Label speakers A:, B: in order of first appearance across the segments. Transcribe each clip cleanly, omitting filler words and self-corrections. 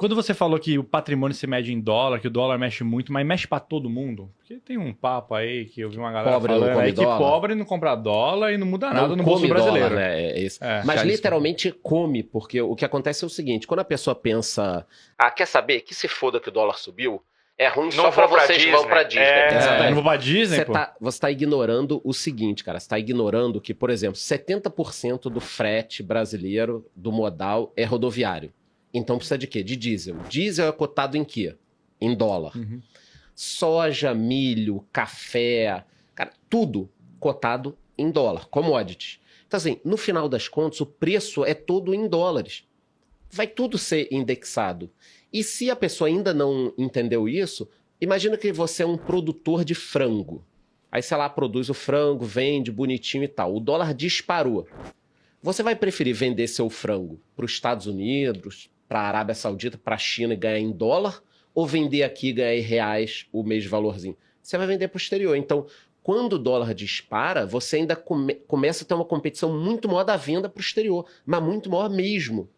A: Quando você falou que o patrimônio se mede em dólar, que o dólar mexe muito, mas mexe pra todo mundo? Porque tem um papo aí que eu vi uma galera
B: Pobre não
A: falando
B: come
A: aí que
B: dólar.
A: pobre não compra dólar e não muda nada
B: Não
A: no bolso
B: come
A: brasileiro.
B: dólar, né? É isso.
A: É,
B: Mas
A: já
B: literalmente come, porque o que acontece é o seguinte, quando a pessoa pensa, quer saber? Que se foda que o dólar subiu, é ruim só pra vocês que vão pra Disney.
A: eu não vou pra Disney, pô.
B: Você tá ignorando o seguinte, cara. Você tá ignorando que, por exemplo, 70% do frete brasileiro, do modal, é rodoviário. Então precisa de quê? De diesel. Diesel é cotado em quê? Em dólar.
A: Uhum.
B: Soja, milho, café, cara, tudo cotado em dólar, commodities. Então, assim, no final das contas, o preço é todo em dólares. Vai tudo ser indexado. E se a pessoa ainda não entendeu isso, imagina que você é um produtor de frango. Aí, sei lá, produz o frango, vende bonitinho e tal. O dólar disparou. Você vai preferir vender seu frango para os Estados Unidos, para a Arábia Saudita, para a China e ganhar em dólar? Ou vender aqui e ganhar em reais o mesmo valorzinho? Você vai vender para o exterior. Então, quando o dólar dispara, você ainda começa a ter uma competição muito maior da venda para o exterior, mas muito maior mesmo.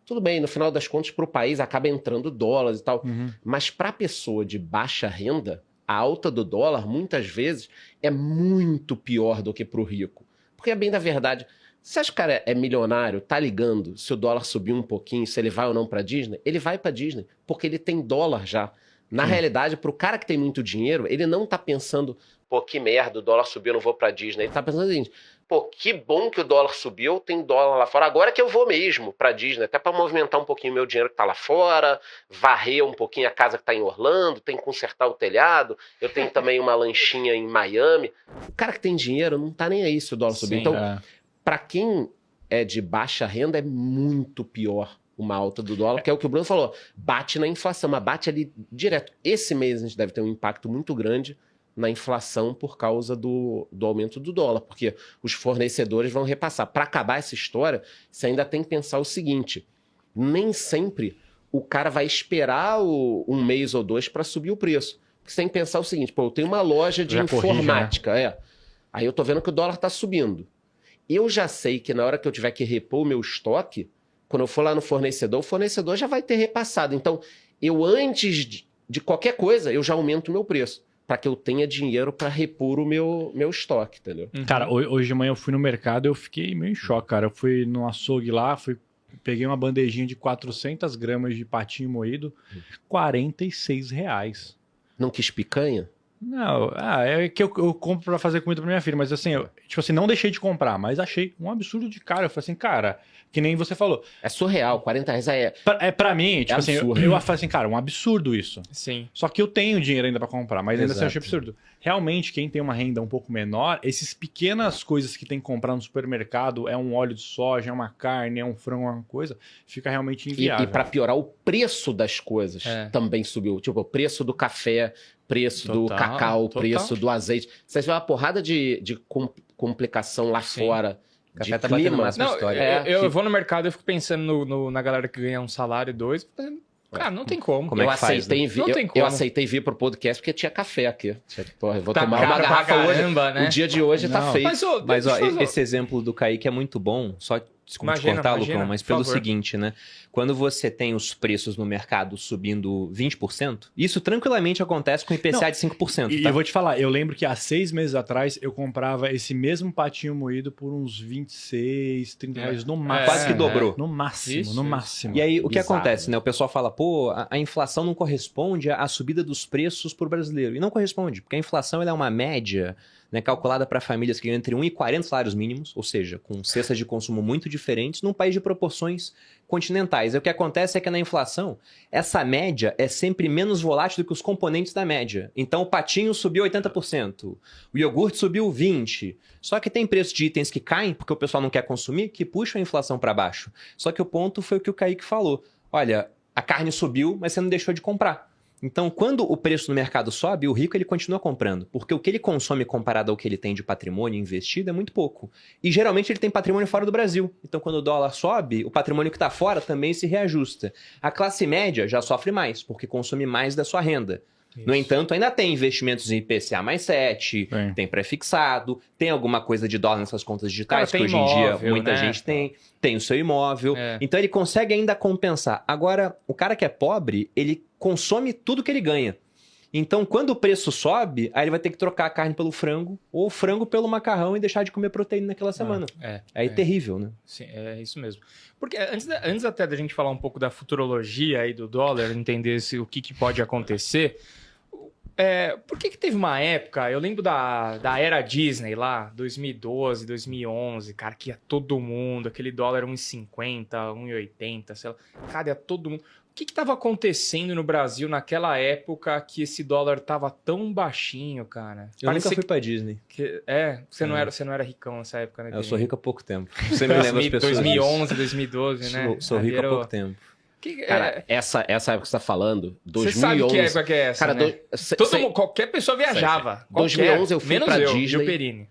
B: Tudo bem, no final das contas, para o país acaba entrando dólares e tal.
A: Uhum.
B: Mas para a pessoa de baixa renda, a alta do dólar, muitas vezes, é muito pior do que para o rico. Porque é bem da verdade. Você acha que o cara é milionário, tá ligando se o dólar subir um pouquinho, se ele vai ou não para Disney? Ele vai para Disney, porque ele tem dólar já. Na realidade, para o cara que tem muito dinheiro, ele não tá pensando, pô, que merda, o dólar subiu, eu não vou para Disney. Ele tá pensando o seguinte, pô, que bom que o dólar subiu, tem dólar lá fora, agora que eu vou mesmo para Disney, até para movimentar um pouquinho o meu dinheiro que tá lá fora, varrer um pouquinho a casa que tá em Orlando, tem que consertar o telhado, eu tenho também uma lanchinha em Miami. O cara que tem dinheiro não tá nem aí se o dólar subir. Então, para quem é de baixa renda, é muito pior uma alta do dólar, que é o que o Bruno falou, bate na inflação, mas bate ali direto. Esse mês a gente deve ter um impacto muito grande na inflação por causa do aumento do dólar, porque os fornecedores vão repassar. Para acabar essa história, você ainda tem que pensar o seguinte, nem sempre o cara vai esperar um mês ou dois para subir o preço. Porque você tem que pensar o seguinte, pô, eu tenho uma loja de informática, corrige, né? Aí eu tô vendo que o dólar tá subindo. Eu já sei que na hora que eu tiver que repor o meu estoque, quando eu for lá no fornecedor, o fornecedor já vai ter repassado. Então, eu antes de qualquer coisa, eu já aumento o meu preço, para que eu tenha dinheiro para repor o meu estoque, entendeu?
A: Cara, hoje de manhã eu fui no mercado e eu fiquei meio em choque, cara. Eu fui no açougue lá, peguei uma bandejinha de 400 gramas de patinho moído, R$46.
B: Não quis picanha?
A: Não, é que eu compro pra fazer comida pra minha filha, mas assim, tipo assim, não deixei de comprar, mas achei um absurdo de caro. Eu falei assim, cara, que nem você falou.
B: É surreal, R$40
A: Pra mim, tipo assim, eu falei assim, cara, um absurdo isso.
C: Sim.
A: Só que eu tenho dinheiro ainda pra comprar, mas ainda assim eu achei absurdo. Realmente, quem tem uma renda um pouco menor, essas pequenas coisas que tem que comprar no supermercado, é um óleo de soja, é uma carne, é um frango, uma coisa, fica realmente inviável.
B: E pra piorar, o preço das coisas também subiu. Tipo, o preço do café, preço do cacau, preço do azeite. Você vê uma porrada de complicação lá fora.
D: O café tá batendo mais pra história.
C: Eu vou no mercado e fico pensando na galera que ganha um salário, dois, cara, não tem como.
B: Como é que faz, né? Eu aceitei vir pro podcast porque tinha café aqui. Porra, eu vou tomar uma garrafa hoje. Né? O dia de hoje tá feio.
D: Mas ó, esse exemplo do Kaique é muito bom, só desculpa te cortar, Lucão, mas pelo seguinte, né? Quando você tem os preços no mercado subindo 20%, isso tranquilamente acontece com IPCA de 5%.
A: E eu vou te falar, eu lembro que há 6 meses atrás eu comprava esse mesmo patinho moído por uns 26, 30 reais no máximo.
D: Quase que dobrou.
A: No máximo, no máximo.
D: E aí, o que acontece, né? O pessoal fala, pô, a inflação não corresponde à subida dos preços por brasileiro. E não corresponde, porque a inflação ela é uma média, né, calculada para famílias que ganham entre 1 e 40 salários mínimos, ou seja, com cestas de consumo muito diferentes, num país de proporções continentais. E o que acontece é que na inflação, essa média é sempre menos volátil do que os componentes da média. Então o patinho subiu 80%, o iogurte subiu 20%. Só que tem preço de itens que caem, porque o pessoal não quer consumir, que puxam a inflação para baixo. Só que o ponto foi o que o Kaique falou. Olha, a carne subiu, mas você não deixou de comprar. Então, quando o preço no mercado sobe, o rico ele continua comprando, porque o que ele consome comparado ao que ele tem de patrimônio investido é muito pouco. E geralmente ele tem patrimônio fora do Brasil. Então, quando o dólar sobe, o patrimônio que está fora também se reajusta. A classe média já sofre mais, porque consome mais da sua renda. No entanto, ainda tem investimentos em IPCA mais 7,
A: Tem.
D: tem pré-fixado, tem alguma coisa de dólar nessas contas digitais,
C: Cara,
D: que
C: tem
D: hoje em dia
C: imóvel,
D: muita
C: né?
D: gente tem o seu imóvel.
C: É.
D: Então ele consegue ainda compensar. Agora, o cara que é pobre, ele consome tudo que ele ganha. Então, quando o preço sobe, aí ele vai ter que trocar a carne pelo frango, ou o frango pelo macarrão e deixar de comer proteína naquela semana. Aí terrível, né?
C: Sim, é isso mesmo. Porque antes até da gente falar um pouco da futurologia aí do dólar, entender o que pode acontecer, por que teve uma época, eu lembro da era Disney lá, 2012, 2011, cara, que ia todo mundo, aquele dólar 1,50, 1,80, sei lá, cara, ia todo mundo. O que estava acontecendo no Brasil naquela época que esse dólar tava tão baixinho, cara?
D: Eu nunca fui pra Disney.
C: Você não era ricão nessa época, né?
D: Eu sou rico há pouco tempo. Você me lembra as pessoas
C: 2011, 2012, né?
D: Sou rico há pouco tempo.
B: Cara, essa época que você tá falando, 2011...
C: Você sabe que época que é essa,
B: cara,
C: né? Qualquer pessoa viajava.
B: 2011 eu fui
C: menos
B: pra
C: eu,
B: Disney.
C: Gil Perini.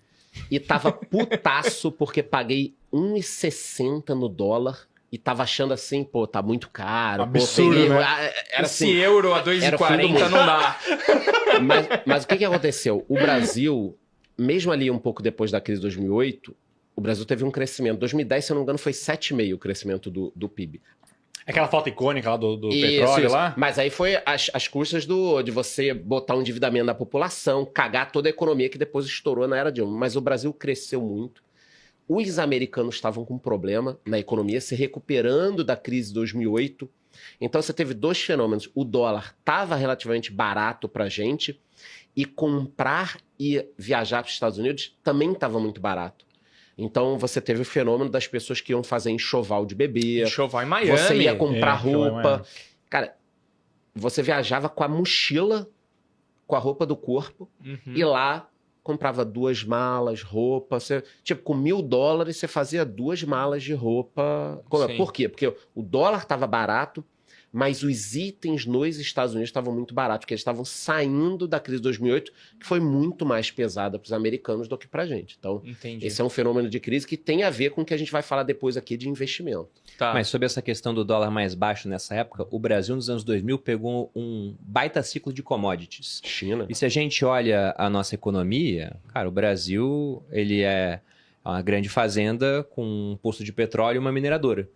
B: E tava putaço porque paguei 1,60 no dólar e tava achando assim, pô, tá muito caro.
A: Absurdo,
B: pô,
A: né?
B: Era
C: Esse
B: assim,
C: euro a
B: era o fim do
C: 2,40
B: mundo.
C: não dá.
B: Mas o que aconteceu? O Brasil, mesmo ali um pouco depois da crise de 2008, o Brasil teve um crescimento. 2010, se eu não me engano, foi 7,5% o crescimento do PIB.
A: Aquela foto icônica lá do
B: Isso,
A: petróleo
B: isso.
A: lá?
B: Mas aí foi as custas de você botar um endividamento na população, cagar toda a economia que depois estourou na era Dilma. Mas o Brasil cresceu muito. Os americanos estavam com problema na economia, se recuperando da crise de 2008. Então você teve dois fenômenos. O dólar estava relativamente barato para a gente e comprar e viajar para os Estados Unidos também estava muito barato. Então você teve o fenômeno das pessoas que iam fazer enxoval de bebê.
C: Enxoval em Miami.
B: Você ia comprar
A: enxoval em
B: roupa.
A: Miami.
B: Cara, você viajava com a mochila, com a roupa do corpo, e lá comprava 2 malas, roupa. Tipo, com $1.000 você fazia 2 malas de roupa.
C: Sim.
B: Por quê? Porque o dólar estava barato, mas os itens nos Estados Unidos estavam muito baratos, porque eles estavam saindo da crise de 2008, que foi muito mais pesada para os americanos do que para a gente. Então,
C: Entendi.
B: esse é um fenômeno de crise que tem a ver com o que a gente vai falar depois aqui de investimento.
C: Tá.
D: Mas sobre essa questão do dólar mais baixo nessa época, o Brasil nos anos 2000 pegou um baita ciclo de commodities.
B: China.
D: E se a gente olha a nossa economia, cara, o Brasil ele é uma grande fazenda com um poço de petróleo e uma mineradora.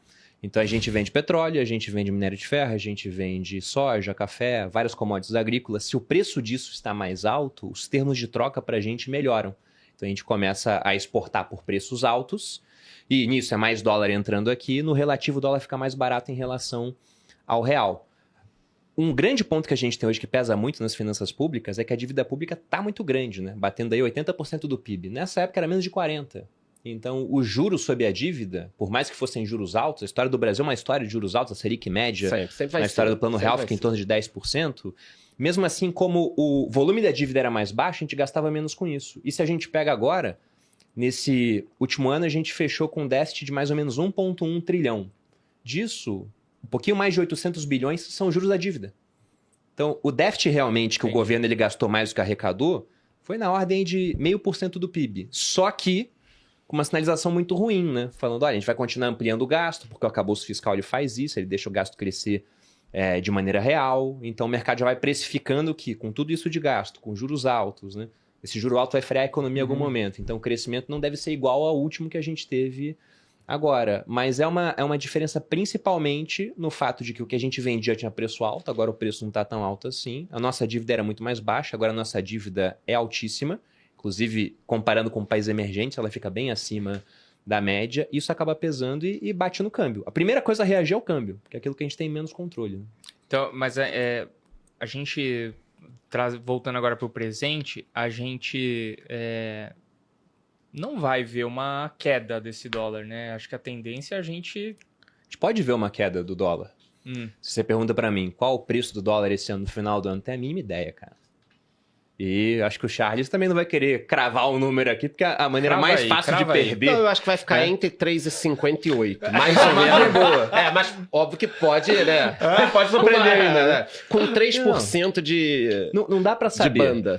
D: Então a gente vende petróleo, a gente vende minério de ferro, a gente vende soja, café, várias commodities agrícolas. Se o preço disso está mais alto, os termos de troca para a gente melhoram. Então a gente começa a exportar por preços altos e nisso é mais dólar entrando aqui, no relativo o dólar fica mais barato em relação ao real. Um grande ponto que a gente tem hoje que pesa muito nas finanças públicas é que a dívida pública está muito grande, né? Batendo aí 80% do PIB. Nessa época era menos de 40%. Então, os juros sobre a dívida, por mais que fossem juros altos, a história do Brasil é uma história de juros altos, a Selic média,
B: Sempre vai
D: na história
B: ser.
D: do Plano
B: Sempre
D: Real
B: vai
D: fica em
B: ser.
D: torno de 10%. Mesmo assim, como o volume da dívida era mais baixo, a gente gastava menos com isso. E se a gente pega agora, nesse último ano, a gente fechou com um déficit de mais ou menos 1,1 trilhão. Disso, um pouquinho mais de 800 bilhões são juros da dívida. Então, o déficit realmente que o governo ele gastou mais do que arrecadou foi na ordem de 0,5% do PIB. Só que com uma sinalização muito ruim, né? Falando, olha, a gente vai continuar ampliando o gasto, porque o arcabouço fiscal ele faz isso, ele deixa o gasto crescer de maneira real. Então o mercado já vai precificando que, com tudo isso de gasto, com juros altos, né? Esse juro alto vai frear a economia em algum momento. Então o crescimento não deve ser igual ao último que a gente teve agora. Mas é uma diferença principalmente no fato de que o que a gente vendia tinha preço alto, agora o preço não está tão alto assim. A nossa dívida era muito mais baixa, agora a nossa dívida é altíssima. Inclusive, comparando com países emergentes, ela fica bem acima da média. Isso acaba pesando e bate no câmbio. A primeira coisa a reagir é o câmbio, porque é aquilo que a gente tem menos controle. Né?
C: Então, mas a gente, voltando agora para o presente, a gente não vai ver uma queda desse dólar, né? Acho que a tendência é a gente...
D: A gente pode ver uma queda do dólar. Se você pergunta para mim qual o preço do dólar esse ano no final do ano, não tem a mínima ideia, cara. E acho que o Charles também não vai querer cravar um número aqui, porque a maneira mais fácil de perder...
B: Não, eu acho que vai ficar entre 3,58. Mais ou menos. Boa. Mas óbvio que pode, né?
C: Pode surpreender ainda, né?
B: Com 3% de
D: Não dá para saber.
B: banda.